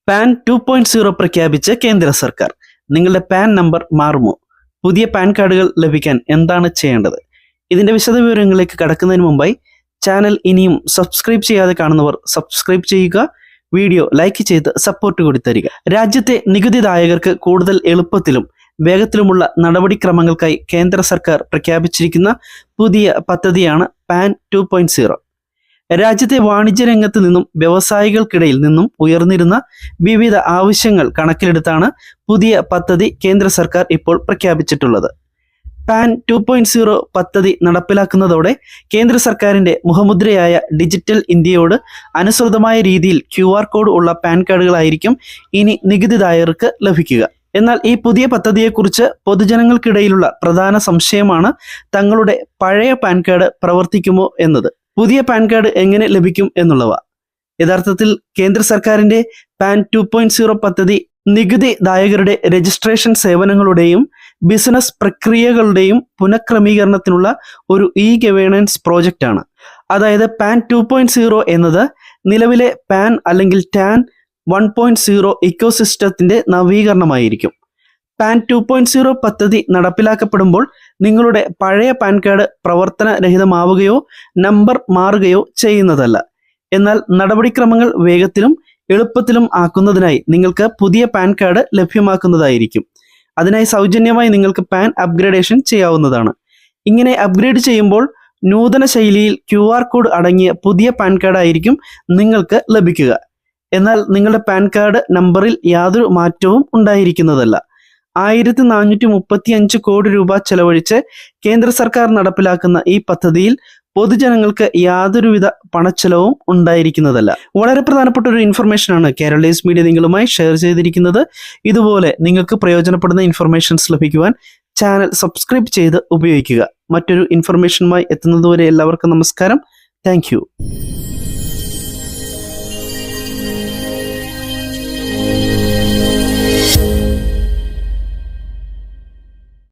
Pan 2.0 പ്രഖ്യാപിച്ച് കേന്ദ്ര സർക്കാർ. നിങ്ങളുടെ പാൻ നമ്പർ മാറുമോ? പുതിയ പാൻ കാർഡുകൾ ലഭിക്കാൻ എന്താണ് ചെയ്യേണ്ടത്? ഇതിന്റെ വിശദവിവരങ്ങളിലേക്ക് കടക്കുന്നതിന് മുമ്പായി ചാനൽ ഇനിയും സബ്സ്ക്രൈബ് ചെയ്യാതെ കാണുന്നവർ സബ്സ്ക്രൈബ് ചെയ്യുക, വീഡിയോ ലൈക്ക് ചെയ്ത് സപ്പോർട്ട് കൂടി തരിക. രാജ്യത്തെ നികുതിദായകർക്ക് കൂടുതൽ എളുപ്പത്തിലും വേഗത്തിലുമുള്ള നടപടിക്രമങ്ങൾക്കായി കേന്ദ്ര സർക്കാർ പ്രഖ്യാപിച്ചിരിക്കുന്ന പുതിയ പദ്ധതിയാണ് പാൻ 2.0. രാജ്യത്തെ വാണിജ്യ രംഗത്ത് നിന്നും വ്യവസായികൾക്കിടയിൽ നിന്നും ഉയർന്നിരുന്ന വിവിധ ആവശ്യങ്ങൾ കണക്കിലെടുത്താണ് പുതിയ പദ്ധതി കേന്ദ്ര സർക്കാർ ഇപ്പോൾ പ്രഖ്യാപിച്ചിട്ടുള്ളത്. പാൻ 2.0 പദ്ധതി നടപ്പിലാക്കുന്നതോടെ കേന്ദ്ര സർക്കാരിന്റെ മുഖമുദ്രയായ ഡിജിറ്റൽ ഇന്ത്യയോട് അനുസൃതമായ രീതിയിൽ QR കോഡ് ഉള്ള പാൻ കാർഡുകളായിരിക്കും ഇനി നികുതിദായകർക്ക് ലഭിക്കുക. എന്നാൽ ഈ പുതിയ പദ്ധതിയെക്കുറിച്ച് പൊതുജനങ്ങൾക്കിടയിലുള്ള പ്രധാന സംശയമാണ് തങ്ങളുടെ പഴയ പാൻ കാർഡ് പ്രവർത്തിക്കുമോ എന്നത്. പുതിയ പാൻ കാർഡ് എങ്ങനെ ലഭിക്കും എന്നുള്ളവ. യഥാർത്ഥത്തിൽ കേന്ദ്ര സർക്കാരിന്റെ പാൻ 2.0 പദ്ധതി നികുതിദായകരുടെ രജിസ്ട്രേഷൻ സേവനങ്ങളുടെയും ബിസിനസ് പ്രക്രിയകളുടെയും പുനഃക്രമീകരണത്തിനുള്ള ഒരു ഗവേണൻസ് പ്രോജക്റ്റ് ആണ്. അതായത് പാൻ 2.0 എന്നത് നിലവിലെ പാൻ അല്ലെങ്കിൽ ടാൻ 1.0 ഇക്കോസിസ്റ്റത്തിന്റെ നവീകരണമായിരിക്കും. പാൻ 2.0 പദ്ധതി നടപ്പിലാക്കപ്പെടുമ്പോൾ നിങ്ങളുടെ പഴയ പാൻ കാർഡ് പ്രവർത്തനരഹിതമാവുകയോ നമ്പർ മാറുകയോ ചെയ്യുന്നതല്ല. എന്നാൽ നടപടിക്രമങ്ങൾ വേഗത്തിലും എളുപ്പത്തിലും ആക്കുന്നതിനായി നിങ്ങൾക്ക് പുതിയ പാൻ കാർഡ് ലഭ്യമാക്കുന്നതായിരിക്കും. അതിനായി സൗജന്യമായി നിങ്ങൾക്ക് പാൻ അപ്ഗ്രേഡേഷൻ ചെയ്യാവുന്നതാണ്. ഇങ്ങനെ അപ്ഗ്രേഡ് ചെയ്യുമ്പോൾ നൂതന ശൈലിയിൽ QR കോഡ് അടങ്ങിയ പുതിയ പാൻ കാർഡ് ആയിരിക്കും നിങ്ങൾക്ക് ലഭിക്കുക. എന്നാൽ നിങ്ങളുടെ പാൻ കാർഡ് നമ്പറിൽ യാതൊരു മാറ്റവും ഉണ്ടായിരിക്കുന്നതല്ല. 1435 കോടി രൂപ ചെലവഴിച്ച് കേന്ദ്ര സർക്കാർ നടപ്പിലാക്കുന്ന ഈ പദ്ധതിയിൽ പൊതുജനങ്ങൾക്ക് യാതൊരുവിധ പണച്ചെലവും ഉണ്ടായിരിക്കുന്നതല്ല. വളരെ പ്രധാനപ്പെട്ട ഒരു ഇൻഫർമേഷനാണ് കേരള ഡേയ്സ് മീഡിയ നിങ്ങളുമായി ഷെയർ ചെയ്തിരിക്കുന്നത്. ഇതുപോലെ നിങ്ങൾക്ക് പ്രയോജനപ്പെടുന്ന ഇൻഫർമേഷൻസ് ലഭിക്കുവാൻ ചാനൽ സബ്സ്ക്രൈബ് ചെയ്ത് ഉപയോഗിക്കുക. മറ്റൊരു ഇൻഫർമേഷനുമായി എത്തുന്നതുവരെ എല്ലാവർക്കും നമസ്കാരം. താങ്ക്